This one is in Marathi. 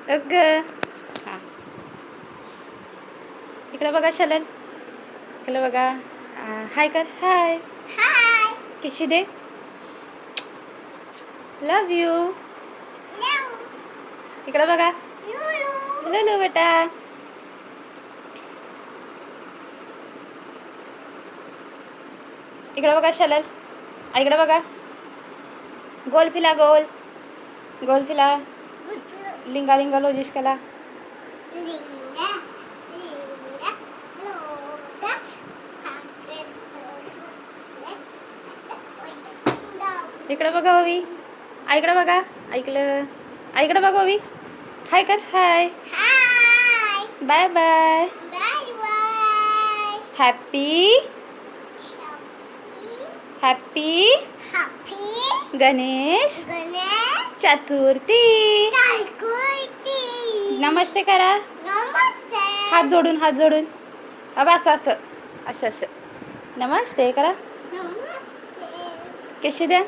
अग हां इकडे बघा शलन, इकडे बघा. हाय कर, हाय. हाय. किशी दे. लव यू. इकडे बघा. लुलू बेटा. इकडे बघा शलल, इकडे बघा. गोल फिला, गोल गोल फिला. लिंगा लिंगा लोजिश कला. इकडे बघा ओवी, आईकडे बघा. ऐकलं, आईकडे बघा ओवी. हाय कर, hi. Bye bye. Happy happy Ganesh Chaturthi. नमस्ते करा. हात जोडून, हात जोडून. अब असं असं असं असं. नमस्ते करा. कशी द्या.